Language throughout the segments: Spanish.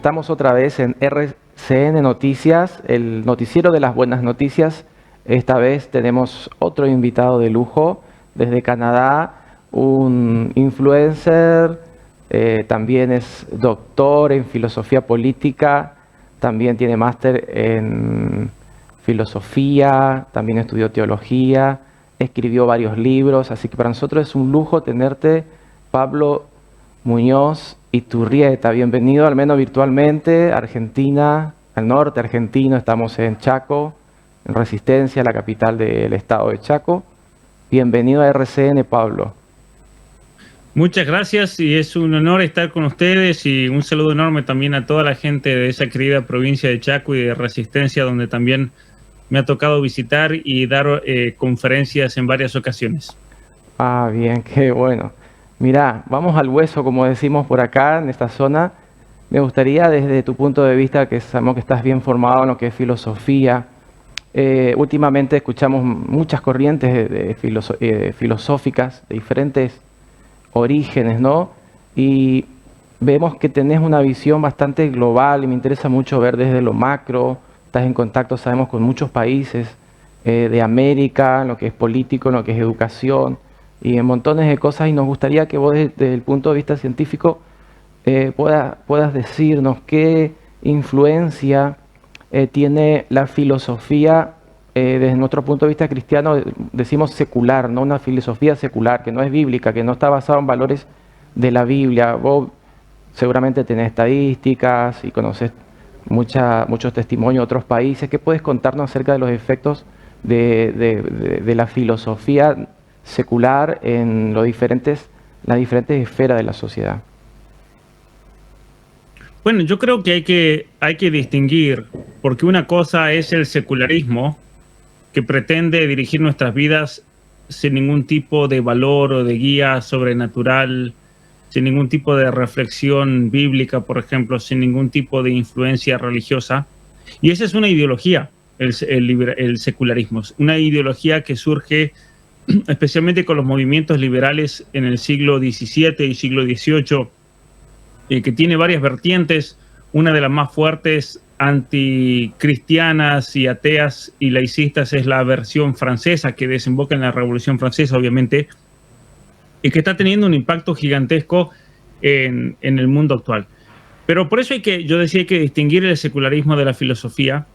Estamos otra vez en RCN Noticias, el noticiero de las buenas noticias. Esta vez tenemos otro invitado de lujo desde Canadá, un influencer, también es doctor en filosofía política, también tiene máster en filosofía, también estudió teología, escribió varios libros, así que para nosotros es un lujo tenerte, Pablo Muñoz Iturrieta. Bienvenido, al menos virtualmente, a Argentina, al norte argentino. Estamos en Chaco, en Resistencia, la capital del estado de Chaco. Bienvenido a RCN, Pablo. Muchas gracias y es un honor estar con ustedes, y un saludo enorme también a toda la gente de esa querida provincia de Chaco y de Resistencia, donde también me ha tocado visitar y dar conferencias en varias ocasiones. Ah, bien, qué bueno. Mirá, vamos al hueso, como decimos por acá, en esta zona. Me gustaría, desde tu punto de vista, que sabemos que estás bien formado en lo que es filosofía. Últimamente escuchamos muchas corrientes filosóficas de diferentes orígenes, ¿no? Y vemos que tenés una visión bastante global y me interesa mucho ver desde lo macro. Estás en contacto, sabemos, con muchos países de América, en lo que es político, en lo que es educación y en montones de cosas, y nos gustaría que vos desde el punto de vista científico puedas decirnos qué influencia tiene la filosofía desde nuestro punto de vista cristiano, decimos secular, ¿no? Una filosofía secular, que no es bíblica, que no está basada en valores de la Biblia. Vos seguramente tenés estadísticas y conoces muchos testimonios de otros países. ¿Qué puedes contarnos acerca de los efectos de la filosofía secular en las diferentes esferas de la sociedad? Bueno, yo creo que hay que distinguir, porque una cosa es el secularismo, que pretende dirigir nuestras vidas sin ningún tipo de valor o de guía sobrenatural, sin ningún tipo de reflexión bíblica, por ejemplo, sin ningún tipo de influencia religiosa. Y esa es una ideología, el secularismo. Una ideología que surge especialmente con los movimientos liberales en el siglo XVII y siglo XVIII, que tiene varias vertientes. Una de las más fuertes, anticristianas y ateas y laicistas, es la versión francesa, que desemboca en la Revolución Francesa, obviamente, y que está teniendo un impacto gigantesco en el mundo actual. Pero por eso yo decía, hay que distinguir el secularismo de la filosofía,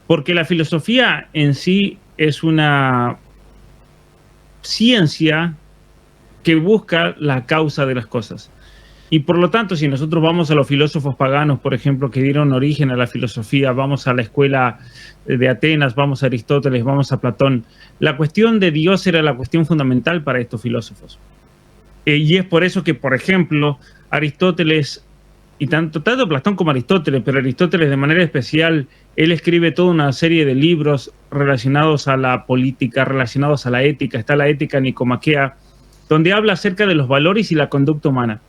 porque la filosofía en sí es una ciencia que busca la causa de las cosas. Y por lo tanto, si nosotros vamos a los filósofos paganos, por ejemplo, que dieron origen a la filosofía, vamos a la escuela de Atenas, vamos a Aristóteles, vamos a Platón, la cuestión de Dios era la cuestión fundamental para estos filósofos. Y es por eso que, por ejemplo, Aristóteles, y tanto Platón como Aristóteles, pero Aristóteles de manera especial, él escribe toda una serie de libros relacionados a la política, relacionados a la ética. Está la Ética Nicomaquea, donde habla acerca de los valores y la conducta humana.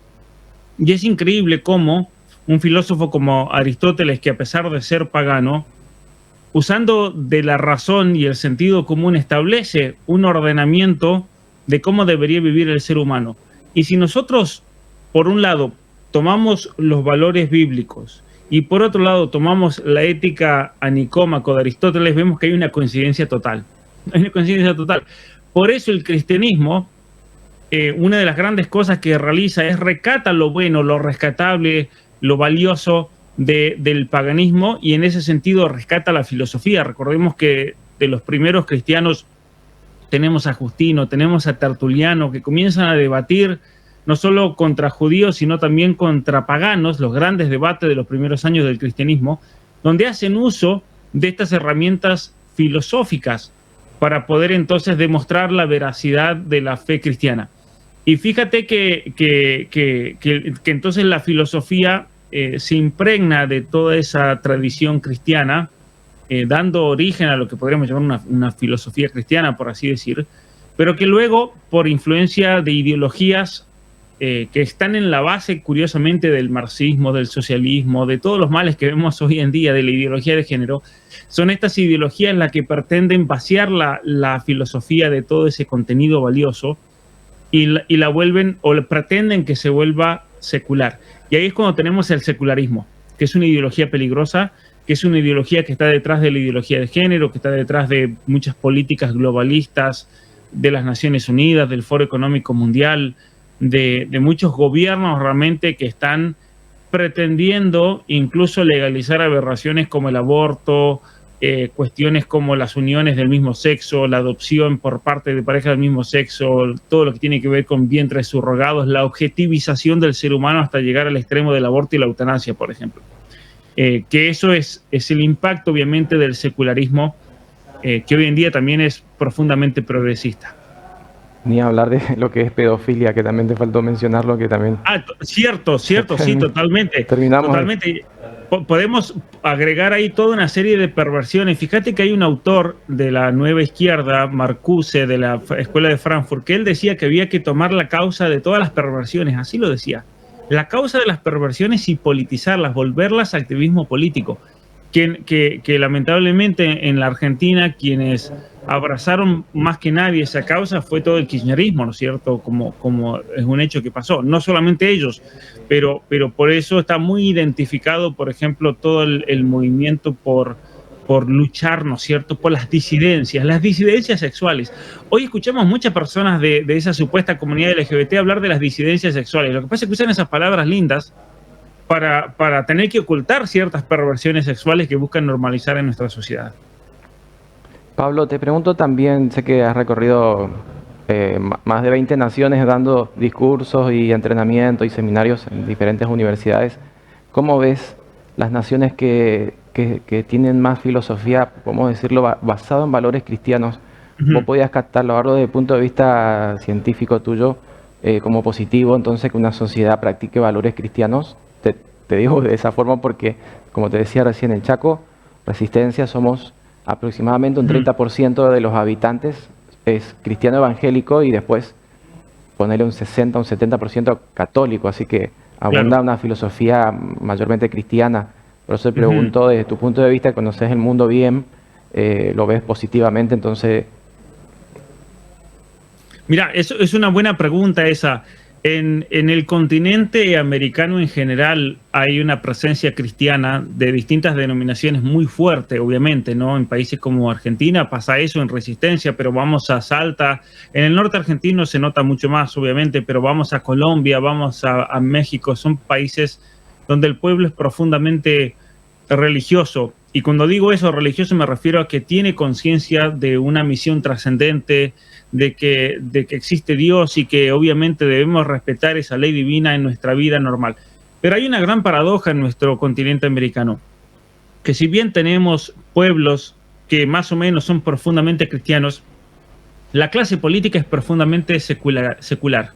Y es increíble cómo un filósofo como Aristóteles, que a pesar de ser pagano, usando de la razón y el sentido común, establece un ordenamiento de cómo debería vivir el ser humano. Y si nosotros, por un lado, tomamos los valores bíblicos y por otro lado tomamos la ética a Nicómaco de Aristóteles, vemos que hay una coincidencia total. Hay una coincidencia total. Por eso el cristianismo, una de las grandes cosas que realiza es rescata lo bueno, lo rescatable, lo valioso del paganismo, y en ese sentido rescata la filosofía. Recordemos que de los primeros cristianos tenemos a Justino, tenemos a Tertuliano, que comienzan a debatir no solo contra judíos, sino también contra paganos, los grandes debates de los primeros años del cristianismo, donde hacen uso de estas herramientas filosóficas para poder entonces demostrar la veracidad de la fe cristiana. Y fíjate que entonces la filosofía se impregna de toda esa tradición cristiana, dando origen a lo que podríamos llamar una filosofía cristiana, por así decir, pero que luego, por influencia de ideologías que están en la base, curiosamente, del marxismo, del socialismo, de todos los males que vemos hoy en día, de la ideología de género, son estas ideologías las que pretenden vaciar la filosofía de todo ese contenido valioso, y la vuelven, o pretenden que se vuelva secular. Y ahí es cuando tenemos el secularismo. que es una ideología peligrosa, que es una ideología que está detrás de la ideología de género, que está detrás de muchas políticas globalistas de las Naciones Unidas, del Foro Económico Mundial, de muchos gobiernos realmente que están pretendiendo incluso legalizar aberraciones como el aborto, cuestiones como las uniones del mismo sexo, la adopción por parte de parejas del mismo sexo, todo lo que tiene que ver con vientres subrogados, la objetivización del ser humano hasta llegar al extremo del aborto y la eutanasia, por ejemplo. Que eso es el impacto, obviamente, del secularismo, que hoy en día también es profundamente progresista. Ni hablar de lo que es pedofilia, que también te faltó mencionarlo, que también... Cierto, sí, totalmente. Terminamos. Totalmente. Podemos agregar ahí toda una serie de perversiones. Fíjate que hay un autor de la nueva izquierda, Marcuse, de la Escuela de Frankfurt, que él decía que había que tomar la causa de todas las perversiones, así lo decía. La causa de las perversiones y politizarlas, volverlas activismo político. Que lamentablemente en la Argentina quienes abrazaron más que nadie esa causa fue todo el kirchnerismo, ¿no es cierto? Como es un hecho que pasó. No solamente ellos, pero por eso está muy identificado, por ejemplo, todo el movimiento por luchar, ¿no es cierto?, por las disidencias sexuales. Hoy escuchamos muchas personas de esa supuesta comunidad LGBT hablar de las disidencias sexuales. Lo que pasa es que usan esas palabras lindas para tener que ocultar ciertas perversiones sexuales que buscan normalizar en nuestra sociedad. Pablo, te pregunto también, sé que has recorrido más de 20 naciones dando discursos y entrenamiento y seminarios en diferentes universidades. ¿Cómo ves las naciones que tienen más filosofía, podemos decirlo, basado en valores cristianos? ¿Vos podías catalogarlo desde el punto de vista científico tuyo como positivo, entonces que una sociedad practique valores cristianos? Te digo de esa forma porque, como te decía recién, en Chaco, Resistencia, somos aproximadamente un 30% de los habitantes es cristiano evangélico y después ponerle un 60, un 70% católico, así que abunda una filosofía mayormente cristiana. Por eso te pregunto, desde tu punto de vista, conoces el mundo bien, lo ves positivamente, entonces... Mira, eso es una buena pregunta esa. En el continente americano en general hay una presencia cristiana de distintas denominaciones muy fuerte, obviamente, ¿no? En países como Argentina pasa eso, en Resistencia, pero vamos a Salta. En el norte argentino se nota mucho más, obviamente, pero vamos a Colombia, vamos a México. Son países donde el pueblo es profundamente religioso. Y cuando digo eso, religioso, me refiero a que tiene conciencia de una misión trascendente, de que existe Dios y que obviamente debemos respetar esa ley divina en nuestra vida normal. Pero hay una gran paradoja en nuestro continente americano, que si bien tenemos pueblos que más o menos son profundamente cristianos, la clase política es profundamente secular,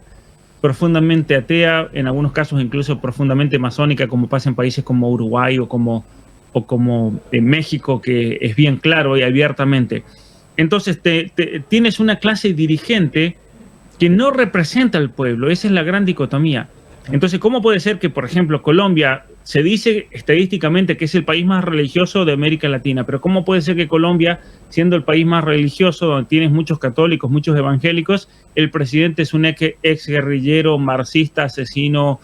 profundamente atea, en algunos casos incluso profundamente masónica, como pasa en países como Uruguay o como en México, que es bien claro y abiertamente. Entonces tienes una clase dirigente que no representa al pueblo. Esa es la gran dicotomía. Entonces, ¿cómo puede ser que, por ejemplo, Colombia se dice estadísticamente que es el país más religioso de América Latina, pero cómo puede ser que Colombia, siendo el país más religioso, donde tienes muchos católicos, muchos evangélicos, el presidente es un ex guerrillero, marxista, asesino,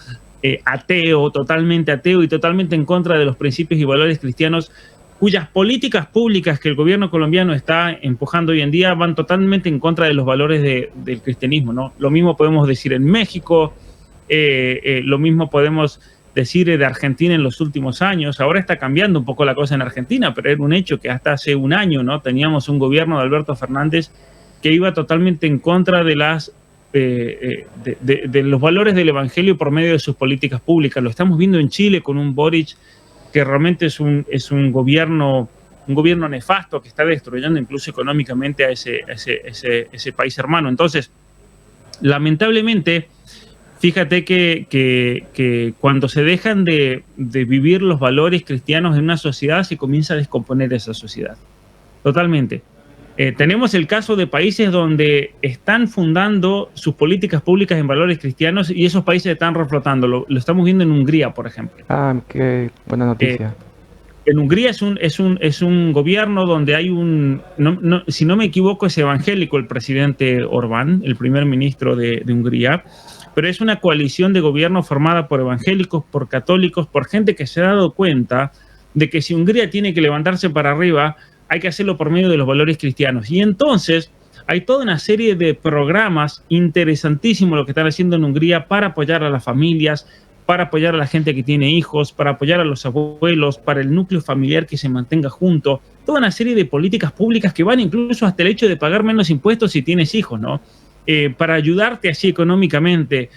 ateo, totalmente ateo y totalmente en contra de los principios y valores cristianos, cuyas políticas públicas que el gobierno colombiano está empujando hoy en día van totalmente en contra de los valores del cristianismo, ¿no? Lo mismo podemos decir en México, lo mismo podemos decir de Argentina en los últimos años. Ahora está cambiando un poco la cosa en Argentina, pero era un hecho que hasta hace un año, ¿no?, teníamos un gobierno de Alberto Fernández que iba totalmente en contra de los valores del evangelio por medio de sus políticas públicas. Lo estamos viendo en Chile con un Boric que realmente es un gobierno nefasto que está destruyendo incluso económicamente a ese país hermano. Entonces, lamentablemente, fíjate que cuando se dejan de vivir los valores cristianos en una sociedad, se comienza a descomponer esa sociedad. Totalmente. Tenemos el caso de países donde están fundando sus políticas públicas en valores cristianos y esos países están reflotando. Lo estamos viendo en Hungría, por ejemplo. Ah, qué buena noticia. En Hungría es un gobierno donde hay si no me equivoco, es evangélico el presidente Orbán, el primer ministro de Hungría, pero es una coalición de gobierno formada por evangélicos, por católicos, por gente que se ha dado cuenta de que si Hungría tiene que levantarse para arriba, hay que hacerlo por medio de los valores cristianos. Y entonces hay toda una serie de programas interesantísimos lo que están haciendo en Hungría para apoyar a las familias, para apoyar a la gente que tiene hijos, para apoyar a los abuelos, para el núcleo familiar que se mantenga junto. Toda una serie de políticas públicas que van incluso hasta el hecho de pagar menos impuestos si tienes hijos, ¿no? Para ayudarte así económicamente.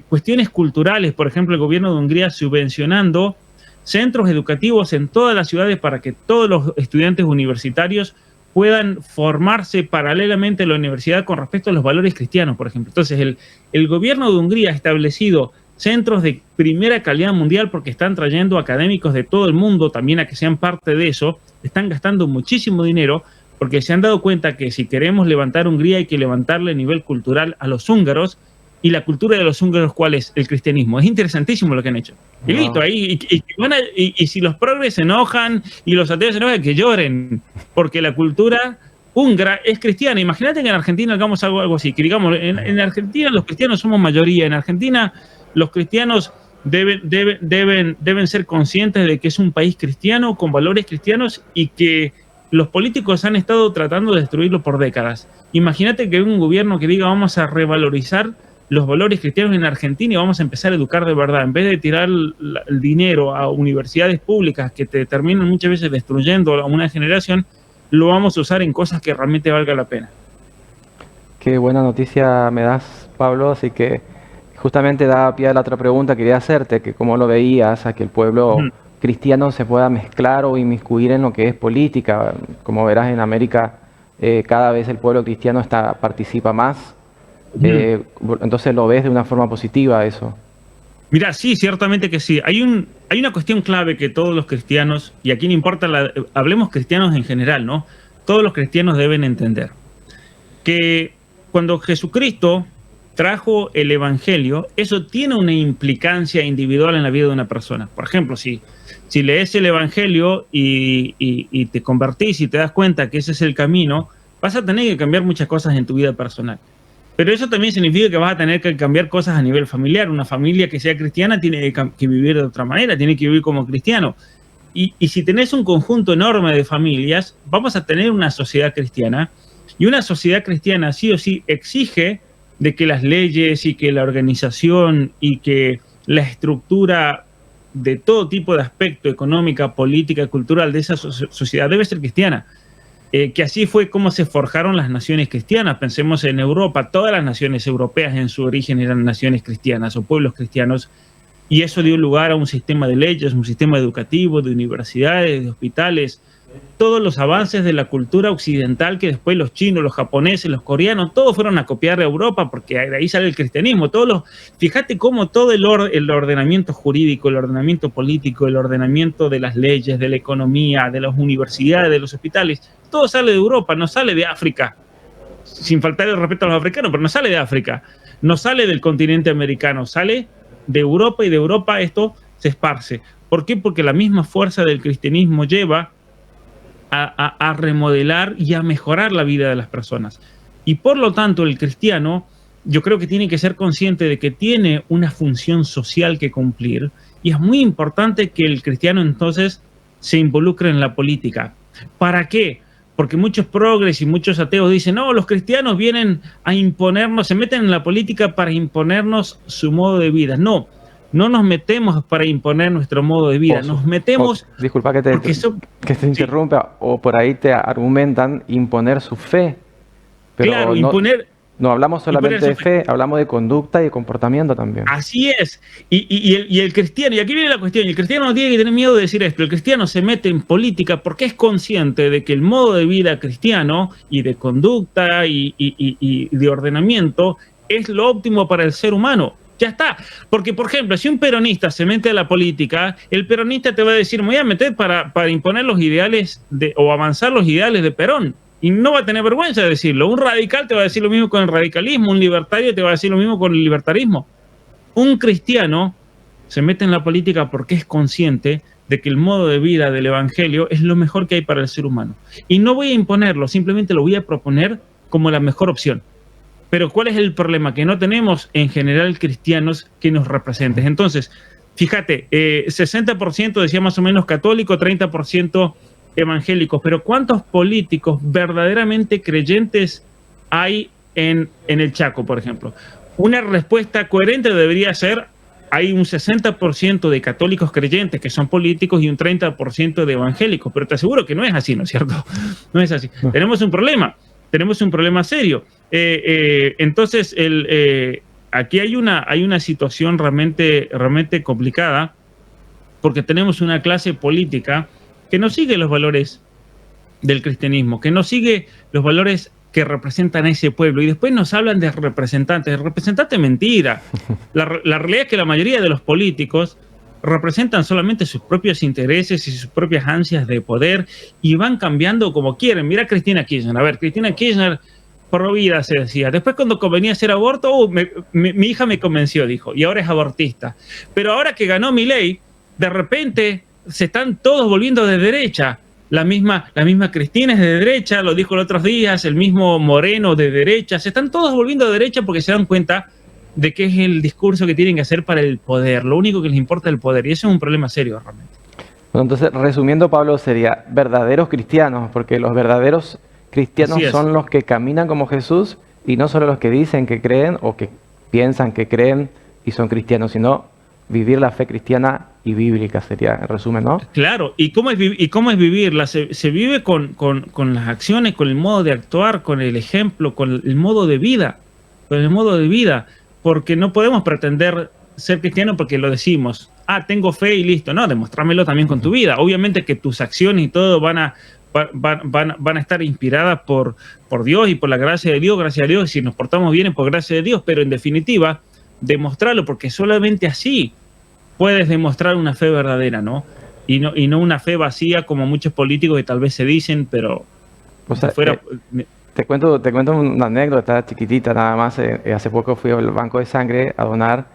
Cuestiones culturales, por ejemplo, el gobierno de Hungría subvencionando centros educativos en todas las ciudades para que todos los estudiantes universitarios puedan formarse paralelamente a la universidad con respecto a los valores cristianos, por ejemplo. Entonces, el gobierno de Hungría ha establecido centros de primera calidad mundial porque están trayendo académicos de todo el mundo también a que sean parte de eso. Están gastando muchísimo dinero porque se han dado cuenta que si queremos levantar Hungría hay que levantarle a nivel cultural a los húngaros. Y la cultura de los húngaros, ¿cuál es? El cristianismo. Es interesantísimo lo que han hecho. Y listo, ahí. Y si los progres se enojan y los ateos se enojan, que lloren. Porque la cultura húngara es cristiana. Imagínate que en Argentina hagamos algo así. Que digamos, en Argentina los cristianos somos mayoría. En Argentina los cristianos deben ser conscientes de que es un país cristiano, con valores cristianos, y que los políticos han estado tratando de destruirlo por décadas. Imagínate que hay un gobierno que diga vamos a revalorizar los valores cristianos en Argentina y vamos a empezar a educar de verdad. En vez de tirar el dinero a universidades públicas que te terminan muchas veces destruyendo a una generación, lo vamos a usar en cosas que realmente valga la pena. Qué buena noticia me das, Pablo, así que justamente da pie a la otra pregunta que quería hacerte, que cómo lo veías a que el pueblo cristiano se pueda mezclar o inmiscuir en lo que es política. Como verás, en América cada vez el pueblo cristiano participa más. Entonces lo ves de una forma positiva eso. Mira, sí, ciertamente que sí. Hay una cuestión clave que todos los cristianos, y aquí no importa, hablemos cristianos en general, ¿no? Todos los cristianos deben entender que cuando Jesucristo trajo el evangelio, eso tiene una implicancia individual en la vida de una persona. Por ejemplo, si lees el evangelio y te convertís y te das cuenta que ese es el camino, vas a tener que cambiar muchas cosas en tu vida personal. Pero eso también significa que vas a tener que cambiar cosas a nivel familiar. Una familia que sea cristiana tiene que vivir de otra manera, tiene que vivir como cristiano. Y si tenés un conjunto enorme de familias, vamos a tener una sociedad cristiana. Y una sociedad cristiana sí o sí exige de que las leyes y que la organización y que la estructura de todo tipo de aspecto económica, política, cultural de esa sociedad debe ser cristiana. Que así fue como se forjaron las naciones cristianas. Pensemos en Europa, todas las naciones europeas en su origen eran naciones cristianas o pueblos cristianos, y eso dio lugar a un sistema de leyes, un sistema educativo, de universidades, de hospitales, todos los avances de la cultura occidental que después los chinos, los japoneses, los coreanos, todos fueron a copiar a Europa porque de ahí sale el cristianismo. Fíjate cómo todo el ordenamiento jurídico, el ordenamiento político, el ordenamiento de las leyes, de la economía, de las universidades, de los hospitales, todo sale de Europa, no sale de África. Sin faltar el respeto a los africanos, pero no sale de África, no sale del continente americano, sale de Europa, y de Europa esto se esparce. ¿Por qué? Porque la misma fuerza del cristianismo lleva a remodelar y a mejorar la vida de las personas. Y por lo tanto, el cristiano, yo creo que tiene que ser consciente de que tiene una función social que cumplir, y es muy importante que el cristiano entonces se involucre en la política. ¿Para qué? Porque muchos progres y muchos ateos dicen, no, los cristianos vienen a imponernos, se meten en la política para imponernos su modo de vida. No nos metemos para imponer nuestro modo de vida, nos metemos... Disculpa que te interrumpa, sí. O por ahí te argumentan imponer su fe. Pero claro, no hablamos solamente de fe, hablamos de conducta y de comportamiento también. Así es. Y el cristiano, y aquí viene la cuestión, y el cristiano no tiene que tener miedo de decir esto, el cristiano se mete en política porque es consciente de que el modo de vida cristiano y de conducta y de ordenamiento es lo óptimo para el ser humano. Ya está. Porque, por ejemplo, si un peronista se mete a la política, el peronista te va a decir, me voy a meter para imponer los ideales o avanzar los ideales de Perón. Y no va a tener vergüenza de decirlo. Un radical te va a decir lo mismo con el radicalismo, un libertario te va a decir lo mismo con el libertarismo. Un cristiano se mete en la política porque es consciente de que el modo de vida del evangelio es lo mejor que hay para el ser humano. Y no voy a imponerlo, simplemente lo voy a proponer como la mejor opción. Pero ¿cuál es el problema? Que no tenemos en general cristianos que nos representen. Entonces, fíjate, 60% decía más o menos católico, 30% evangélicos. Pero ¿cuántos políticos verdaderamente creyentes hay en el Chaco, por ejemplo? Una respuesta coherente debería ser: hay un 60% de católicos creyentes que son políticos y un 30% de evangélicos. Pero te aseguro que no es así, ¿no es cierto? No es así. No. Tenemos un problema serio. Entonces, aquí hay una situación realmente complicada, porque tenemos una clase política que no sigue los valores del cristianismo, que no sigue los valores que representan a ese pueblo, y después nos hablan de representantes. Representante, mentira. La realidad es que la mayoría de los políticos representan solamente sus propios intereses y sus propias ansias de poder, y van cambiando como quieren. Mira a Cristina Kirchner. A ver, Cristina Kirchner, pro vida se decía. Después, cuando convenía hacer aborto, mi hija me convenció, dijo, y ahora es abortista. Pero ahora que ganó Milei, de repente se están todos volviendo de derecha. La misma Cristina es de derecha, lo dijo los otros días, el mismo Moreno de derecha. Se están todos volviendo de derecha porque se dan cuenta de que es el discurso que tienen que hacer para el poder. Lo único que les importa es el poder, y eso es un problema serio realmente. Bueno, entonces, resumiendo, Pablo, sería verdaderos cristianos, porque los verdaderos cristianos son los que caminan como Jesús, y no solo los que dicen que creen o que piensan que creen y son cristianos, sino vivir la fe cristiana y bíblica, sería el resumen, ¿no? Claro, ¿y cómo es vivirla? Se vive con las acciones, con el modo de actuar, con el ejemplo, con el modo de vida, porque no podemos pretender ser cristianos porque lo decimos. Tengo fe y listo. No, demostrámelo también con tu vida. Obviamente que tus acciones y todo van a estar inspiradas por Dios y por la gracia de Dios. Gracias a Dios, si nos portamos bien es por gracia de Dios, pero en definitiva, demostrarlo, porque solamente así puedes demostrar una fe verdadera, ¿no? Y no una fe vacía como muchos políticos que tal vez se dicen, pero O sea, fuera. te cuento una anécdota chiquitita nada más. Hace poco fui al banco de sangre a donar,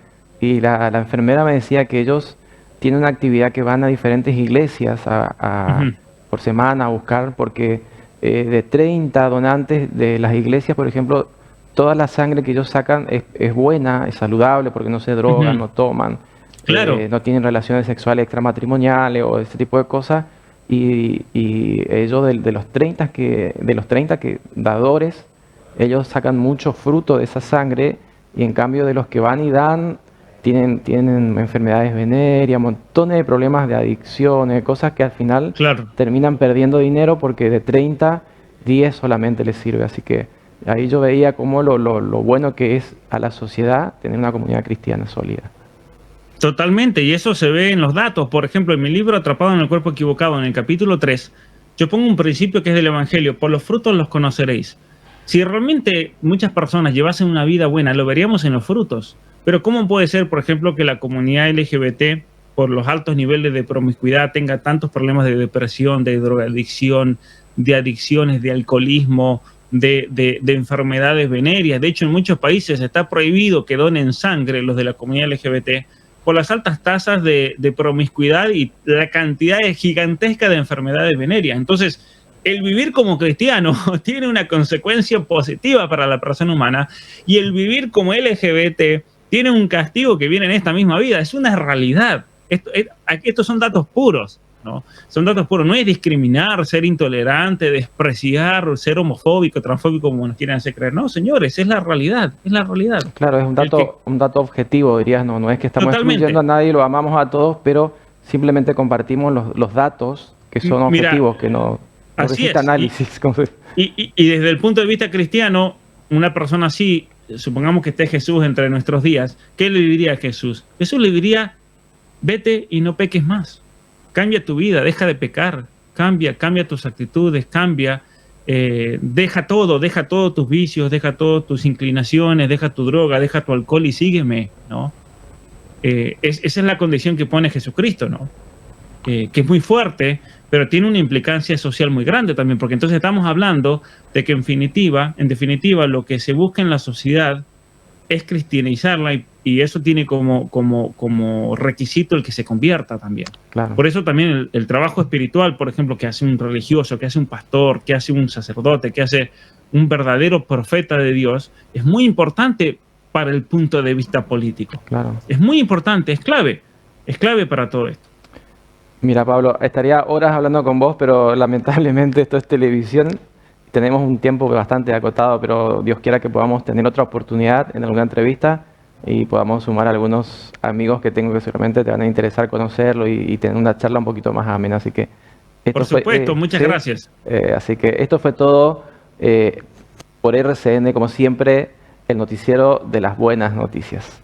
y la enfermera me decía que ellos tienen una actividad que van a diferentes iglesias Ujú. por semana a buscar, porque de 30 donantes de las iglesias, por ejemplo, toda la sangre que ellos sacan es buena, es saludable, porque no se drogan, Ujú. no toman, Claro. no tienen relaciones sexuales extramatrimoniales o ese tipo de cosas. Y ellos de los 30 dadores, ellos sacan mucho fruto de esa sangre, y en cambio de los que van y dan, tienen enfermedades venéreas, montones de problemas de adicciones, cosas que al final Claro. terminan perdiendo dinero, porque de 30, 10 solamente les sirve. Así que ahí yo veía cómo lo bueno que es a la sociedad tener una comunidad cristiana sólida. Totalmente, y eso se ve en los datos. Por ejemplo, en mi libro Atrapado en el cuerpo equivocado, en el capítulo 3, yo pongo un principio que es del Evangelio: por los frutos los conoceréis. Si realmente muchas personas llevasen una vida buena, lo veríamos en los frutos. Pero ¿cómo puede ser, por ejemplo, que la comunidad LGBT, por los altos niveles de promiscuidad, tenga tantos problemas de depresión, de drogadicción, de adicciones, de alcoholismo, de enfermedades venéreas? De hecho, en muchos países está prohibido que donen sangre los de la comunidad LGBT, por las altas tasas de promiscuidad y la cantidad gigantesca de enfermedades venéreas. Entonces, el vivir como cristiano tiene una consecuencia positiva para la persona humana, y el vivir como LGBT tiene un castigo que viene en esta misma vida. Es una realidad. Estos son datos puros, ¿no? Son datos puros. No es discriminar, ser intolerante, despreciar, ser homofóbico, transfóbico, como nos quieren hacer creer. No, señores, es la realidad. Es la realidad. Claro, es un dato objetivo, dirías. No es que estamos Totalmente. excluyendo a nadie, lo amamos a todos, pero simplemente compartimos los datos que son Mira, objetivos, que no así necesita es. análisis. Y desde el punto de vista cristiano, una persona así, supongamos que esté Jesús entre nuestros días, ¿qué le diría a Jesús? Jesús le diría: vete y no peques más. Cambia tu vida, deja de pecar, cambia tus actitudes, deja todos tus vicios, deja todas tus inclinaciones, deja tu droga, deja tu alcohol y sígueme, ¿no? Esa es la condición que pone Jesucristo, ¿no? Que es muy fuerte, pero tiene una implicancia social muy grande también, porque entonces estamos hablando de que en definitiva, lo que se busca en la sociedad es cristianizarla y eso tiene como requisito el que se convierta también. Claro. Por eso también el trabajo espiritual, por ejemplo, que hace un religioso, que hace un pastor, que hace un sacerdote, que hace un verdadero profeta de Dios, es muy importante para el punto de vista político. Claro. Es muy importante, es clave para todo esto. Mira, Pablo, estaría horas hablando con vos, pero lamentablemente esto es televisión. Tenemos un tiempo bastante acotado, pero Dios quiera que podamos tener otra oportunidad en alguna entrevista y podamos sumar a algunos amigos que tengo que seguramente te van a interesar conocerlo y tener una charla un poquito más amena. Así que Por supuesto, muchas gracias. Así que esto fue todo por RCN, como siempre, el noticiero de las buenas noticias.